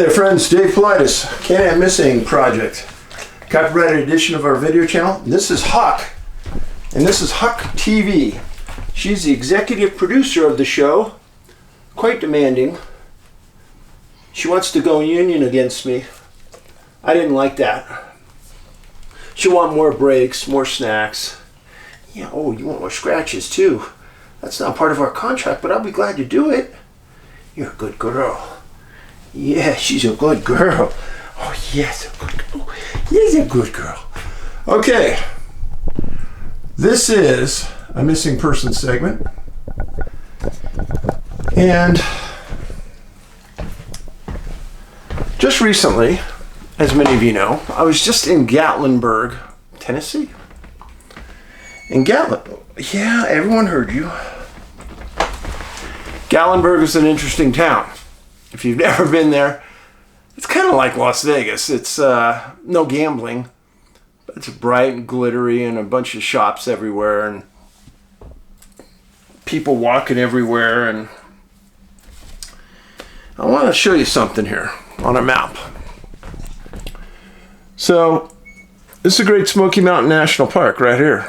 Hey friends, Dave Paulides, CanAm Missing Project. Copyrighted edition of our video channel. This is Huck, and this is Huck TV. She's the executive producer of the show. Quite demanding. She wants to go union against me. I didn't like that. She'll want more breaks, more snacks. Yeah, oh, you want more scratches too. That's not part of our contract, but I'll be glad to do it. You're a good girl. Yeah, she's a good girl. Oh, yes, a good girl. Yes, a good girl. Okay. This is a missing person segment. And just recently, as many of you know, I was just in Gatlinburg, Tennessee. In yeah, everyone heard you. Gatlinburg is an interesting town. If you've never been there, it's kind of like Las Vegas. It's no gambling, but it's bright and glittery and a bunch of shops everywhere and people walking everywhere. And I want to show you something here on a map. So this is the Great Smoky Mountain National Park right here.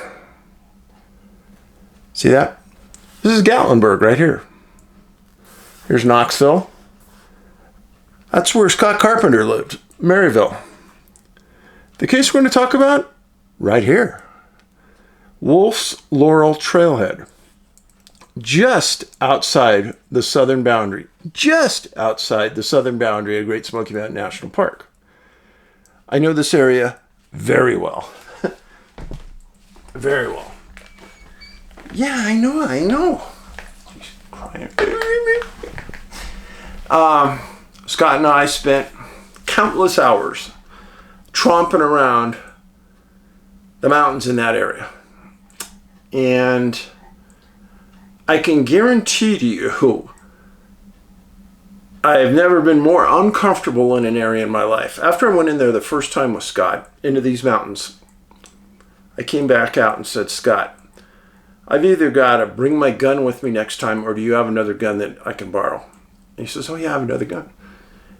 See that? This is Gatlinburg right here. Here's Knoxville. That's where Scott Carpenter lived, Maryville. The case we're going to talk about, right here. Wolf's Laurel Trailhead. Just outside the southern boundary. Just outside the southern boundary of Great Smoky Mountain National Park. I know this area very well. Very well. Yeah, I know. She's crying. Scott and I spent countless hours tromping around the mountains in that area. And I can guarantee to you, I've never been more uncomfortable in an area in my life. After I went in there the first time with Scott into these mountains, I came back out and said, Scott, I've either got to bring my gun with me next time, or do you have another gun that I can borrow? And he says, oh yeah, I have another gun.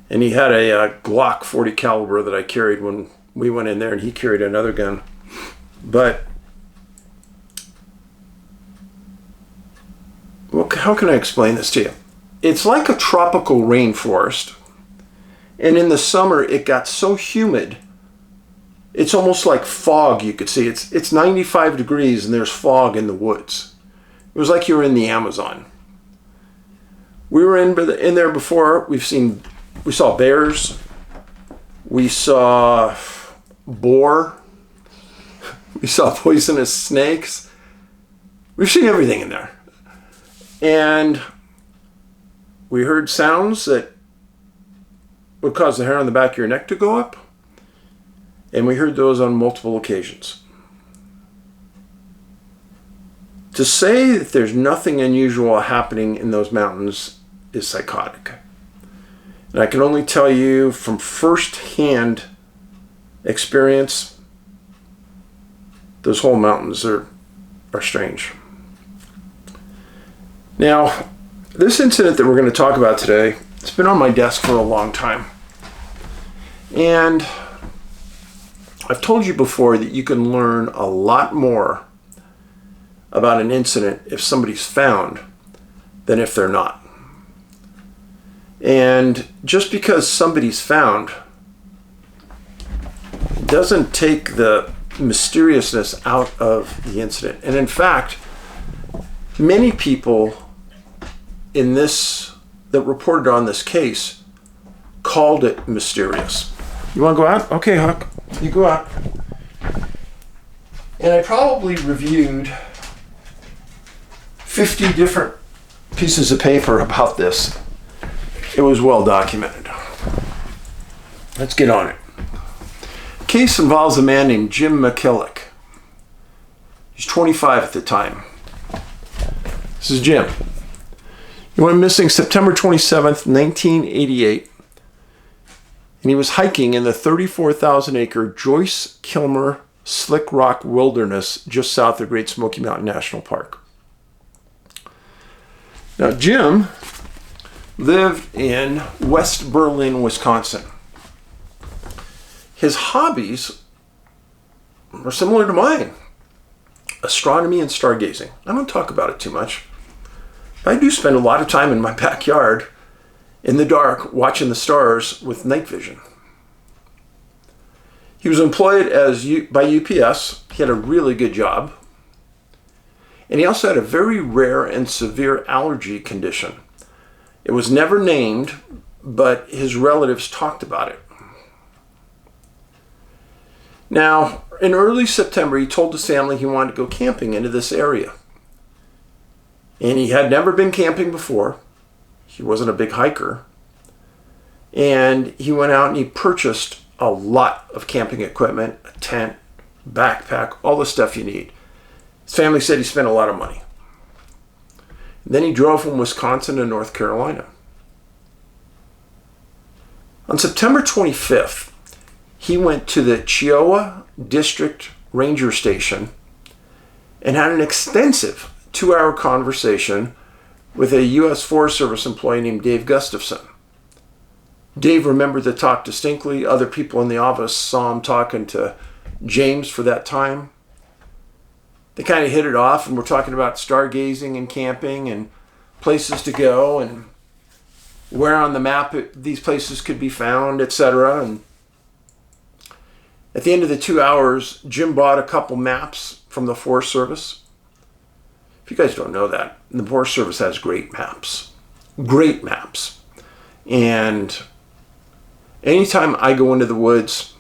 And he had a Glock 40 caliber that I carried when we went in there, and he carried another gun. But how can I explain this to you? It's like a tropical rainforest. And in the summer, it got so humid, it's almost like fog you could see. It's 95 degrees and there's fog in the woods. It was like you were in the Amazon. We were in there before. We saw bears. We saw boar. We saw poisonous snakes. We've seen everything in there. And we heard sounds that would cause the hair on the back of your neck to go up. And we heard those on multiple occasions. To say that there's nothing unusual happening in those mountains is psychotic. And I can only tell you from first-hand experience, those whole mountains are strange. Now, this incident that we're going to talk about today, it's been on my desk for a long time. And I've told you before that you can learn a lot more about an incident if somebody's found than if they're not. And just because somebody's found doesn't take the mysteriousness out of the incident. And in fact, many people in this that reported on this case called it mysterious. You want to go out? Okay, Huck, you go out. And I probably reviewed 50 different pieces of paper about this. It was well documented. Let's get on it. The case involves a man named Jim Michelic. He's 25 at the time. This is Jim. He went missing September 27th, 1988. And he was hiking in the 34,000-acre Joyce Kilmer Slick Rock Wilderness just south of Great Smoky Mountain National Park. Now, Jim lived in West Berlin, Wisconsin. His hobbies were similar to mine: astronomy and stargazing. I don't talk about it too much. I do spend a lot of time in my backyard in the dark watching the stars with night vision. He was employed by UPS. He had a really good job. And he also had a very rare and severe allergy condition. It was never named, but his relatives talked about it. Now, in early September, he told his family he wanted to go camping into this area. And he had never been camping before. He wasn't a big hiker. And he went out and he purchased a lot of camping equipment, a tent, backpack, all the stuff you need. His family said he spent a lot of money. Then he drove from Wisconsin to North Carolina. On September 25th, he went to the Cheoah District Ranger Station and had an extensive 2-hour conversation with a U.S. Forest Service employee named Dave Gustafson. Dave remembered the talk distinctly. Other people in the office saw him talking to James for that time. They kind of hit it off and were talking about stargazing and camping and places to go and where on the map these places could be found, etc. And at the end of the 2 hours, Jim bought a couple maps from the Forest Service. If you guys don't know that, the Forest Service has great maps. Great maps. And anytime I go into the woods,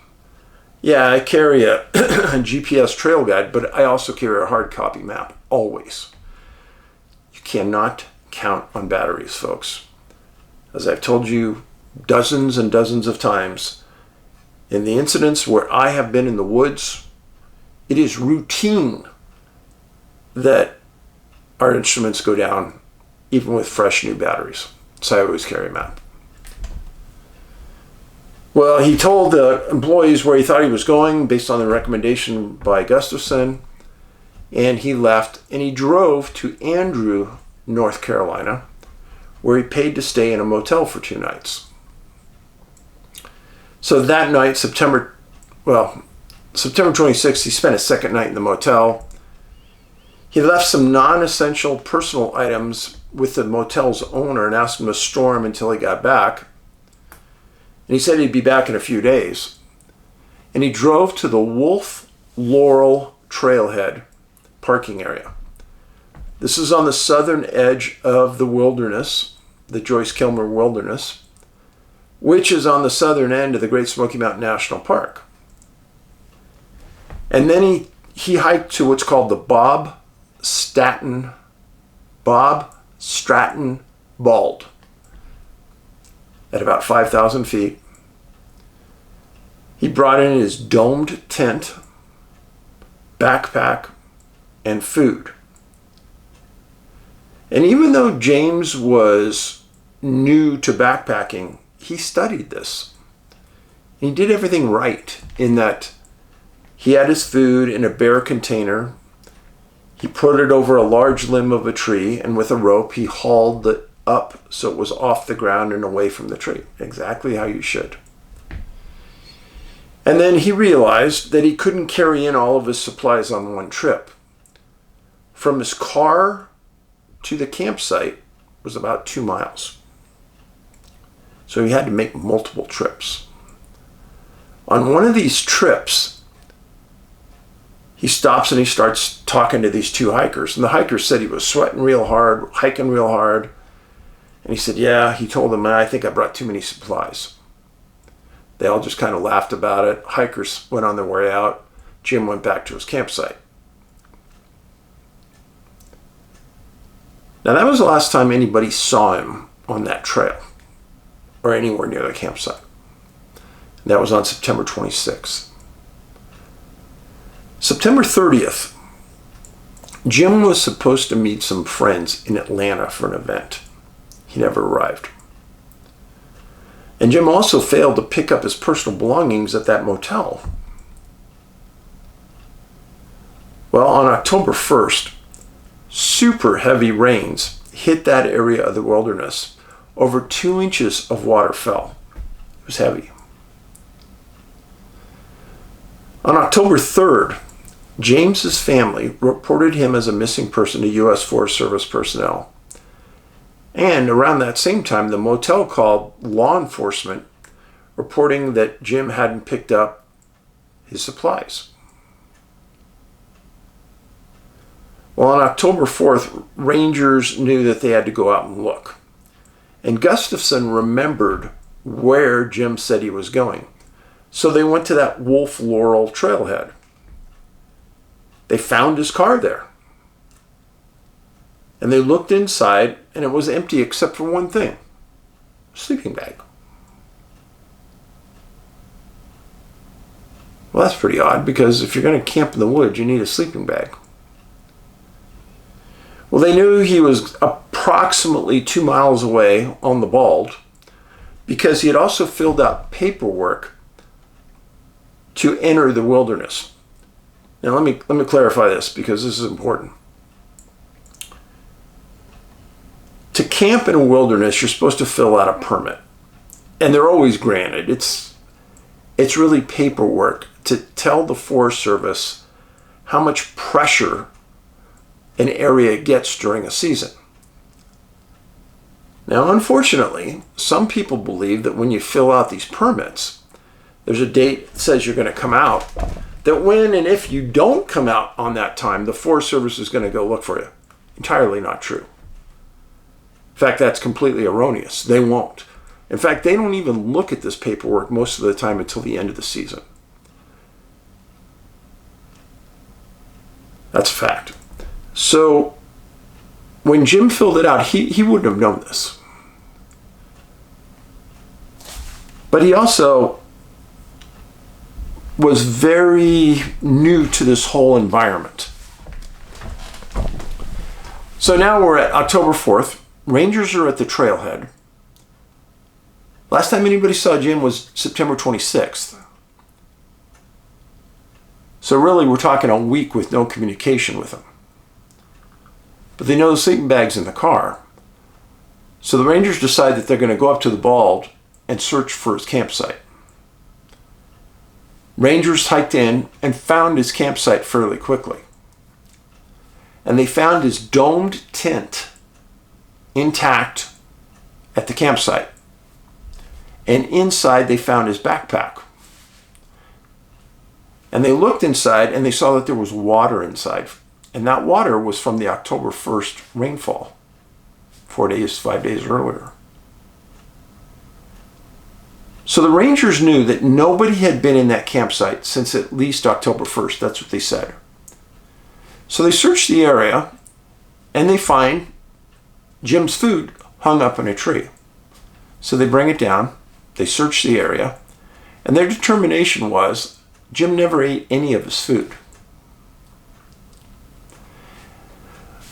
yeah, I carry a GPS trail guide, but I also carry a hard copy map, always. You cannot count on batteries, folks. As I've told you dozens and dozens of times, in the incidents where I have been in the woods, it is routine that our instruments go down, even with fresh new batteries. So I always carry a map. Well, he told the employees where he thought he was going based on the recommendation by Gustafson, and he left and he drove to Andrew, North Carolina, where he paid to stay in a motel for 2 nights. So that night, September 26th, he spent a second night in the motel. He left some non-essential personal items with the motel's owner and asked him to store them until he got back. And he said he'd be back in a few days. And he drove to the Wolf Laurel Trailhead parking area. This is on the southern edge of the wilderness, the Joyce Kilmer Wilderness, which is on the southern end of the Great Smoky Mountain National Park. And then he hiked to what's called the Bob Stratton Bald at about 5,000 feet. He brought in his domed tent, backpack, and food. And even though James was new to backpacking, he studied this. He did everything right in that he had his food in a bare container. He put it over a large limb of a tree, and with a rope he hauled it up so it was off the ground and away from the tree. Exactly how you should. And then he realized that he couldn't carry in all of his supplies on one trip. From his car to the campsite was about 2 miles. So he had to make multiple trips. On one of these trips, he stops and he starts talking to these 2 hikers. And the hikers said he was sweating real hard, hiking real hard. And he said, yeah, he told them, I think I brought too many supplies. They all just kind of laughed about it. Hikers went on their way out. Jim went back to his campsite. Now that was the last time anybody saw him on that trail or anywhere near the campsite. That was on September 26th. September 30th, Jim was supposed to meet some friends in Atlanta for an event. He never arrived. And Jim also failed to pick up his personal belongings at that motel. Well, on October 1st, super heavy rains hit that area of the wilderness, over 2 inches of water fell. It was heavy. On October 3rd, James's family reported him as a missing person to U.S. Forest Service personnel. And around that same time, the motel called law enforcement reporting that Jim hadn't picked up his supplies. Well, on October 4th, rangers knew that they had to go out and look. And Gustafson remembered where Jim said he was going. So they went to that Wolf Laurel trailhead. They found his car there. And they looked inside, and it was empty except for one thing: a sleeping bag. Well, that's pretty odd, because if you're going to camp in the woods, you need a sleeping bag. Well, they knew he was approximately 2 miles away on the Bald, because he had also filled out paperwork to enter the wilderness. Now, let me clarify this, because this is important. To camp in a wilderness, you're supposed to fill out a permit, and they're always granted. It's really paperwork to tell the Forest Service how much pressure an area gets during a season. Now, unfortunately, some people believe that when you fill out these permits, there's a date that says you're going to come out, that when and if you don't come out on that time, the Forest Service is going to go look for you. Entirely not true. In fact, that's completely erroneous. They won't. In fact, they don't even look at this paperwork most of the time until the end of the season. That's a fact. So when Jim filled it out, he wouldn't have known this. But he also was very new to this whole environment. So now we're at October 4th. Rangers are at the trailhead. Last time anybody saw Jim was September 26th. So really, we're talking a week with no communication with him. But they know the sleeping bag's in the car. So the Rangers decide that they're going to go up to the Bald and search for his campsite. Rangers hiked in and found his campsite fairly quickly. And they found his domed tent intact at the campsite. And inside they found his backpack. And they looked inside and they saw that there was water inside. And that water was from the October 1st rainfall, 5 days earlier. So the Rangers knew that nobody had been in that campsite since at least October 1st. That's what they said. So they search the area and they find Jim's food hung up in a tree. So they bring it down, they search the area, and their determination was Jim never ate any of his food.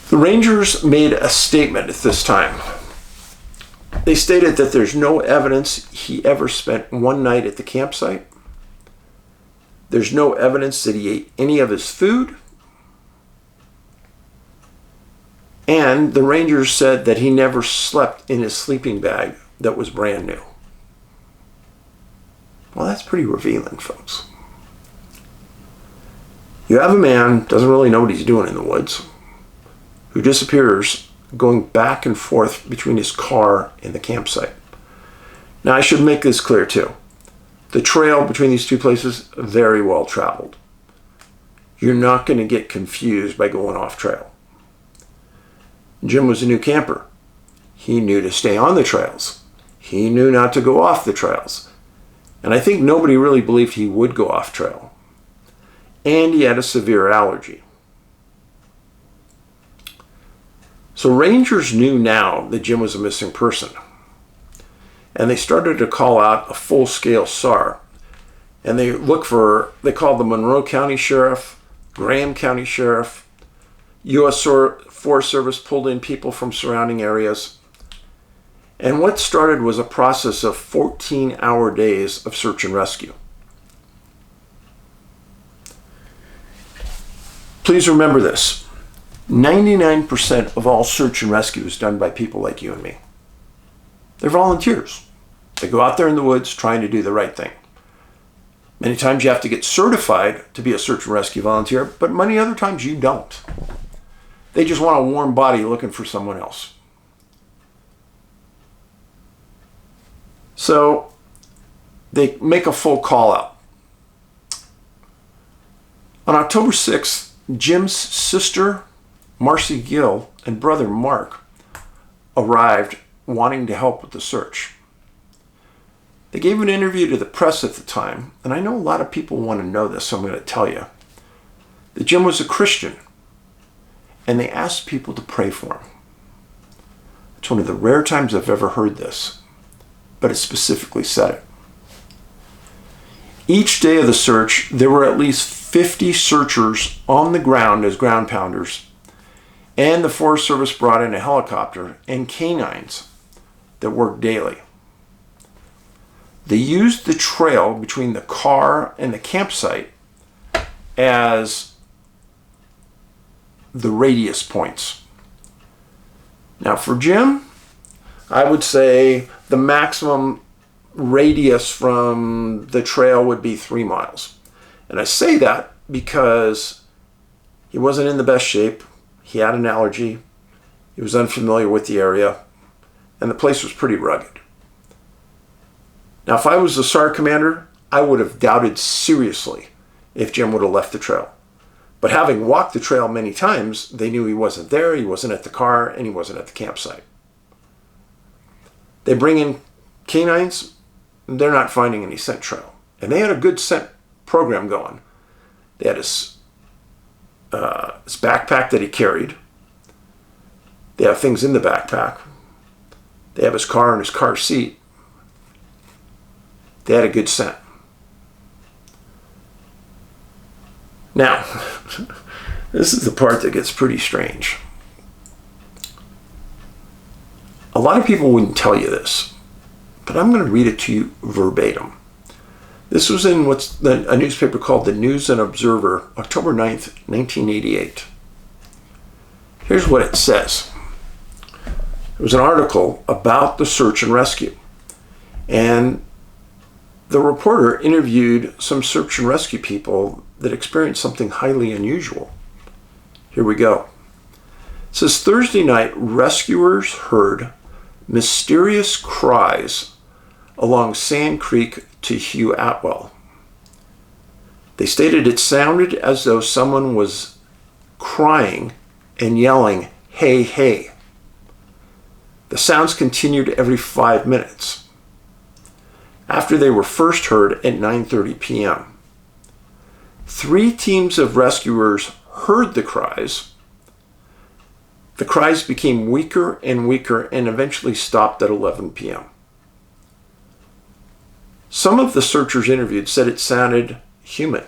The Rangers made a statement at this time. They stated that there's no evidence he ever spent one night at the campsite. There's no evidence that he ate any of his food. And the Rangers said that he never slept in his sleeping bag that was brand new. Well, that's pretty revealing, folks. You have a man, doesn't really know what he's doing in the woods, who disappears going back and forth between his car and the campsite. Now, I should make this clear too. The trail between these two places, very well traveled. You're not going to get confused by going off trail. Jim was a new camper. He knew to stay on the trails. He knew not to go off the trails. And I think nobody really believed he would go off trail. And he had a severe allergy. So Rangers knew now that Jim was a missing person. And they started to call out a full-scale SAR. And they called the Monroe County Sheriff, Graham County Sheriff, U.S. Forest Service pulled in people from surrounding areas. And what started was a process of 14-hour days of search and rescue. Please remember this. 99% of all search and rescue is done by people like you and me. They're volunteers. They go out there in the woods trying to do the right thing. Many times you have to get certified to be a search and rescue volunteer, but many other times you don't. They just want a warm body looking for someone else. So they make a full call out. On October 6th, Jim's sister, Marcy Gill, and brother Mark arrived wanting to help with the search. They gave an interview to the press at the time, and I know a lot of people want to know this, so I'm going to tell you. That Jim was a Christian, and they asked people to pray for him. It's one of the rare times I've ever heard this, but it specifically said it. Each day of the search, there were at least 50 searchers on the ground as ground pounders, and the Forest Service brought in a helicopter and canines that worked daily. They used the trail between the car and the campsite as the radius points. Now for Jim, I would say the maximum radius from the trail would be 3 miles. And I say that because he wasn't in the best shape. He had an allergy. He was unfamiliar with the area. And the place was pretty rugged. Now, if I was the SAR commander, I would have doubted seriously if Jim would have left the trail. But having walked the trail many times, they knew he wasn't there, he wasn't at the car, and he wasn't at the campsite. They bring in canines, and they're not finding any scent trail. And they had a good scent program going. They had his backpack that he carried. They have things in the backpack. They have his car and his car seat. They had a good scent. Now, this is the part that gets pretty strange. A lot of people wouldn't tell you this, but I'm going to read it to you verbatim. This was in a newspaper called the News and Observer, October 9th, 1988. Here's what it says. It was an article about the search and rescue. And the reporter interviewed some search and rescue people that experienced something highly unusual. Here we go. It says, Thursday night, rescuers heard mysterious cries along Sand Creek to Hugh Atwell. They stated it sounded as though someone was crying and yelling, "Hey, hey." The sounds continued every 5 minutes. After they were first heard at 9:30 p.m. 3 teams of rescuers heard the cries. The cries became weaker and weaker and eventually stopped at 11 p.m. Some of the searchers interviewed said it sounded human.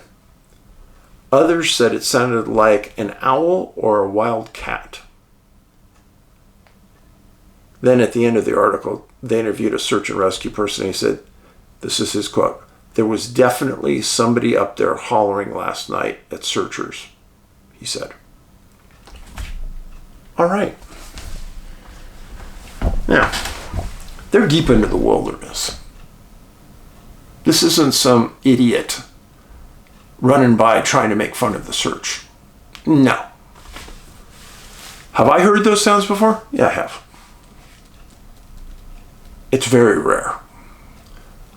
Others said it sounded like an owl or a wild cat. Then at the end of the article, they interviewed a search and rescue person. He said, this is his quote, "There was definitely somebody up there hollering last night at searchers," he said. All right. Now, they're deep into the wilderness. This isn't some idiot running by trying to make fun of the search. No. Have I heard those sounds before? Yeah, I have. It's very rare.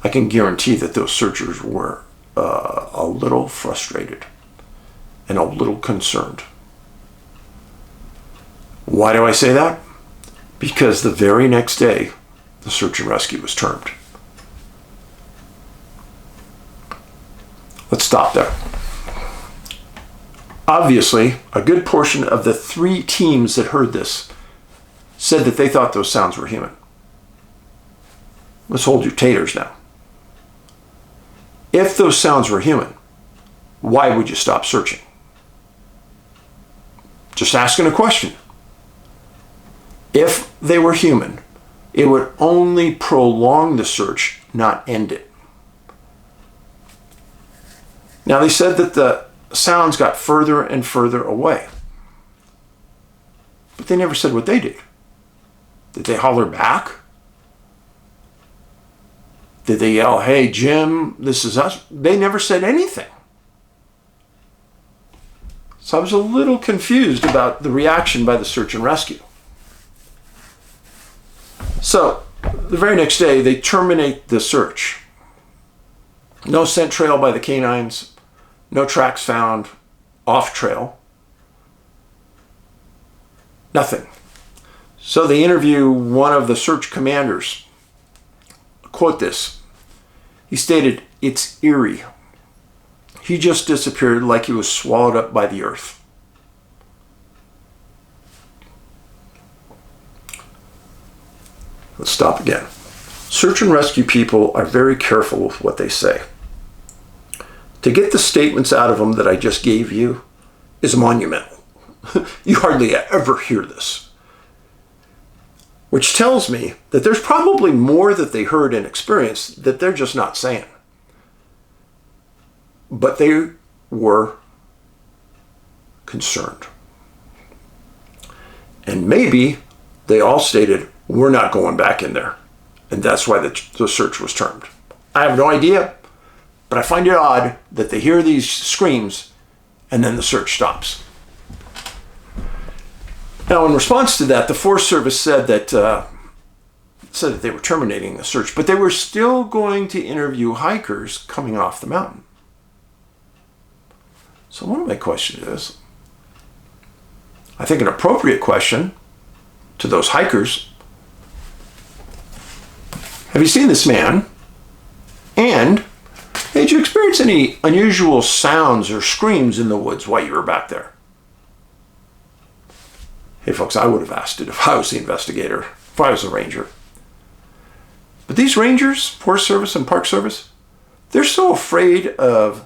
I can guarantee that those searchers were a little frustrated and a little concerned. Why do I say that? Because the very next day, the search and rescue was termed. Let's stop there. Obviously, a good portion of the 3 teams that heard this said that they thought those sounds were human. Let's hold your taters now. If those sounds were human, why would you stop searching? Just asking a question. If they were human, it would only prolong the search, not end it. Now, they said that the sounds got further and further away, but they never said what they did. Did they holler back? Did they yell, "Hey, Jim, this is us"? They never said anything. So I was a little confused about the reaction by the search and rescue. So the very next day, they terminate the search. No scent trail by the canines, no tracks found off trail, nothing. So they interview one of the search commanders. Quote this. He stated, "It's eerie. He just disappeared like he was swallowed up by the earth." Let's stop again. Search and rescue people are very careful with what they say. To get the statements out of them that I just gave you is monumental. You hardly ever hear this. Which tells me that there's probably more that they heard and experienced that they're just not saying. But they were concerned. And maybe they all stated, "We're not going back in there." And that's why the search was termed. I have no idea, but I find it odd that they hear these screams and then the search stops. Now, in response to that, the Forest Service said that they were terminating the search, but they were still going to interview hikers coming off the mountain. So one of my questions is, I think an appropriate question to those hikers: have you seen this man? And did you experience any unusual sounds or screams in the woods while you were back there? Hey folks, I would have asked it if I was the investigator, if I was a ranger. But these rangers, Forest Service and Park Service, they're so afraid of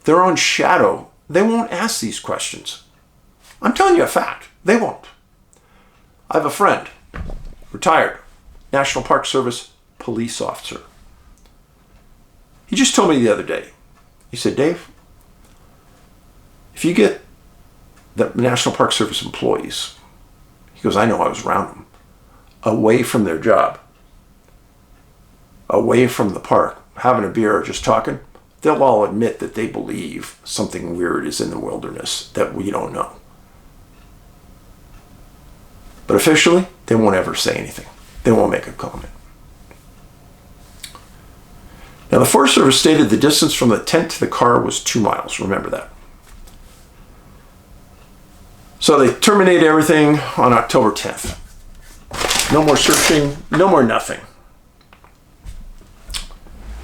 their own shadow, they won't ask these questions. I'm telling you a fact, they won't. I have a friend, retired, National Park Service police officer. He just told me the other day, he said, "Dave, if you get the National Park Service employees," he goes, "I know, I was around them, away from their job, away from the park, having a beer or just talking, they'll all admit that they believe something weird is in the wilderness that we don't know. But officially, they won't ever say anything. They won't make a comment." Now, the Forest Service stated the distance from the tent to the car was 2 miles. Remember that. So they terminated everything on October 10th. No more searching, no more nothing.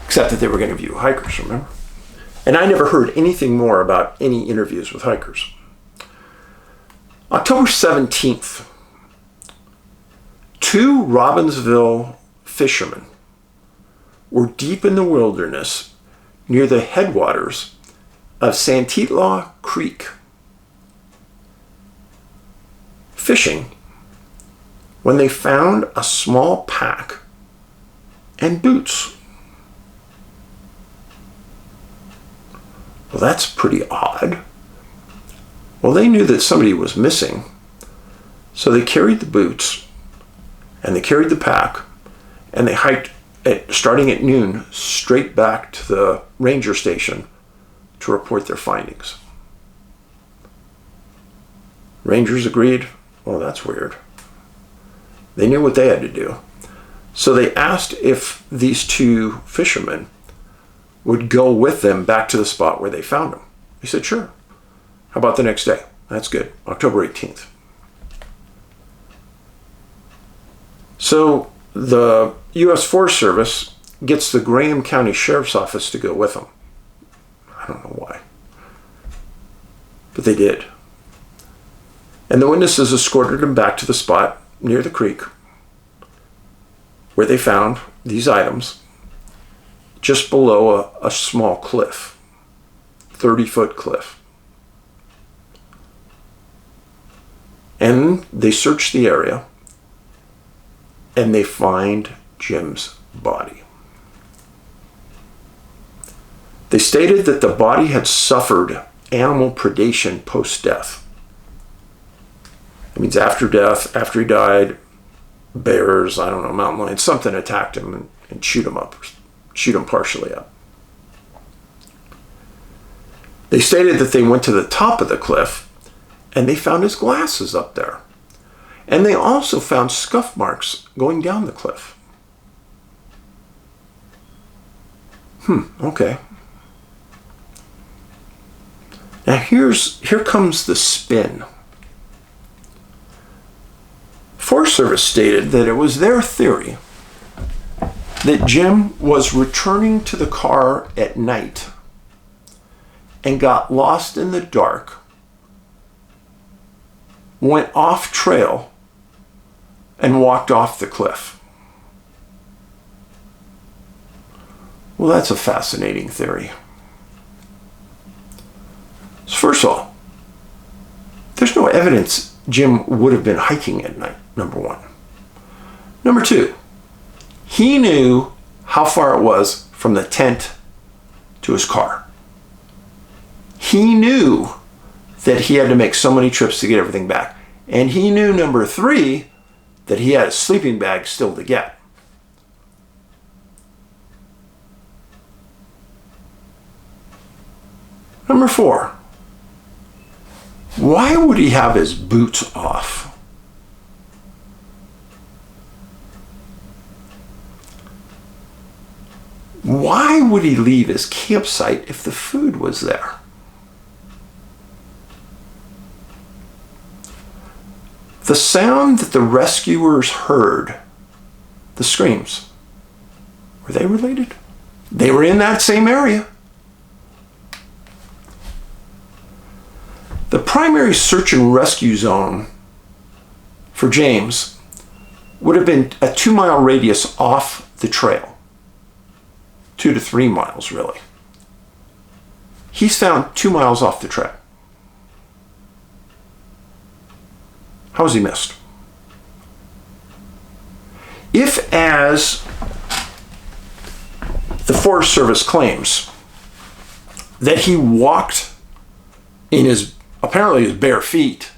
Except that they were going to view hikers, remember? And I never heard anything more about any interviews with hikers. October 17th, 2 Robbinsville fishermen were deep in the wilderness near the headwaters of Santitlaw Creek, fishing, when they found a small pack and boots. Well, that's pretty odd. Well, they knew that somebody was missing, so they carried the boots and they carried the pack and they hiked, starting at noon, straight back to the ranger station to report their findings. Rangers agreed, "Well, that's weird." They knew what they had to do. So they asked if these 2 fishermen would go with them back to the spot where they found them. He said, "Sure. How about the next day?" That's good. October 18th. So the U.S. Forest Service gets the Graham County Sheriff's Office to go with them. I don't know why, but they did. And the witnesses escorted them back to the spot near the creek where they found these items, just below a small cliff, 30-foot cliff. And they search the area and they find Jim's body. They stated that the body had suffered animal predation post-death. It means after death, after he died, bears, I don't know, mountain lions, something attacked him and and shoot him partially up. They stated that they went to the top of the cliff and they found his glasses up there. And they also found scuff marks going down the cliff. Okay. Now here comes the spin. Forest Service stated that it was their theory that Jim was returning to the car at night and got lost in the dark, went off trail, and walked off the cliff. Well, that's a fascinating theory. So first of all, there's no evidence Jim would have been hiking at night, number one. Number two, he knew how far it was from the tent to his car. He knew that he had to make so many trips to get everything back. And he knew, number three, that he had a sleeping bag still to get. Number four, why would he have his boots off? Why would he leave his campsite if the food was there? The sound that the rescuers heard, the screams, were they related? They were in that same area. The primary search and rescue zone for James would have been a 2-mile radius off the trail. 2 to 3 miles, really. He's found 2 miles off the trail. How was he missed? If, as the Forest Service claims, that he walked in his bare feet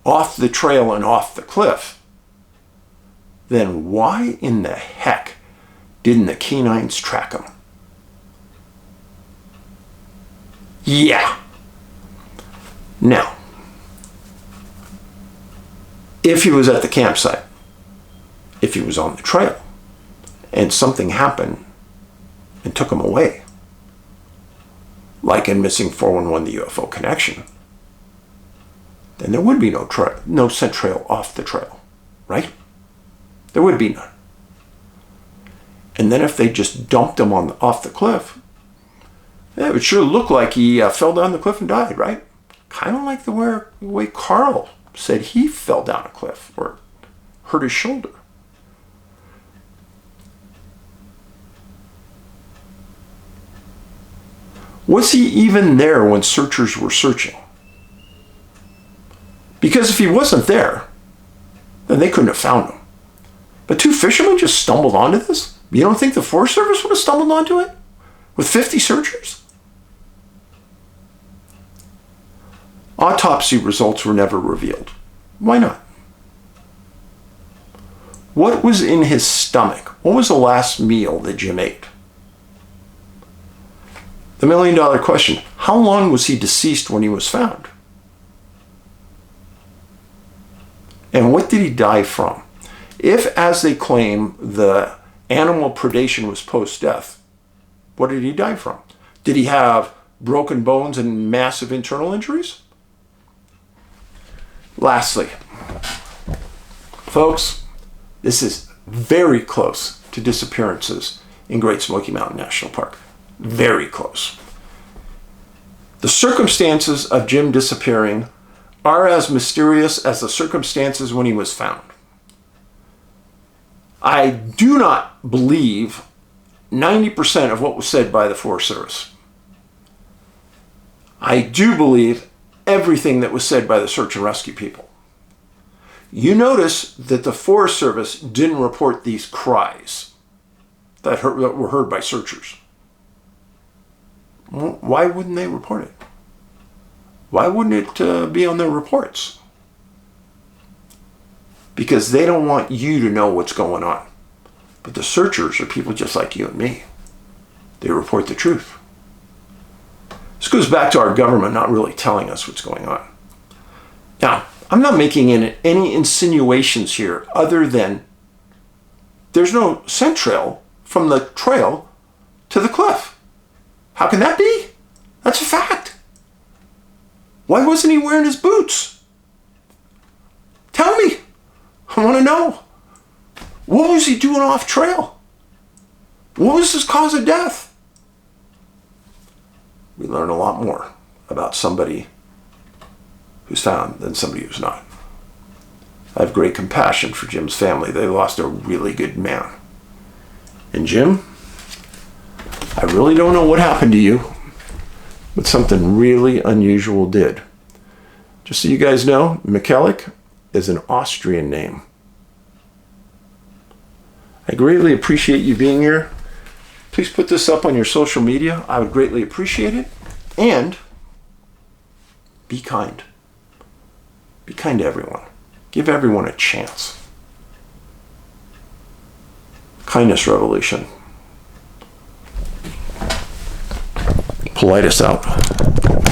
off the trail and off the cliff, then why in the heck didn't the canines track him? Yeah. Now, if he was at the campsite, if he was on the trail, and something happened and took him away, like in Missing 411, the UFO connection, then there would be no scent trail off the trail, right? There would be none. And then if they just dumped him off the cliff, it would sure look like he fell down the cliff and died, right? Kind of like the way Carl said he fell down a cliff or hurt his shoulder. Was he even there when searchers were searching? Because if he wasn't there, then they couldn't have found him. But 2 fishermen just stumbled onto this? You don't think the Forest Service would have stumbled onto it? With 50 searchers? Autopsy results were never revealed. Why not? What was in his stomach? What was the last meal that Jim ate? The $1 million question, how long was he deceased when he was found? And what did he die from? If, as they claim, the animal predation was post-death, what did he die from? Did he have broken bones and massive internal injuries? Lastly, folks, this is very close to disappearances in Great Smoky Mountain National Park. Very close. The circumstances of Jim disappearing are as mysterious as the circumstances when he was found. I do not believe 90% of what was said by the Forest Service. I do believe everything that was said by the search and rescue people. You notice that the Forest Service didn't report these cries that were heard by searchers. Well, why wouldn't they report it? Why wouldn't it be on their reports? Because they don't want you to know what's going on. But the searchers are people just like you and me. They report the truth. This goes back to our government not really telling us what's going on. Now, I'm not making any insinuations here other than there's no scent trail from the trail to the cliff. How can that be? That's a fact. Why wasn't he wearing his boots? Tell me. I want to know. What was he doing off trail? What was his cause of death? We learn a lot more about somebody who's found than somebody who's not. I have great compassion for Jim's family. They lost a really good man. And Jim, I really don't know what happened to you, but something really unusual did. Just so you guys know, Michelic is an Austrian name. I greatly appreciate you being here. Please put this up on your social media. I would greatly appreciate it. And be kind. Be kind to everyone. Give everyone a chance. Kindness revolution. Paulides out.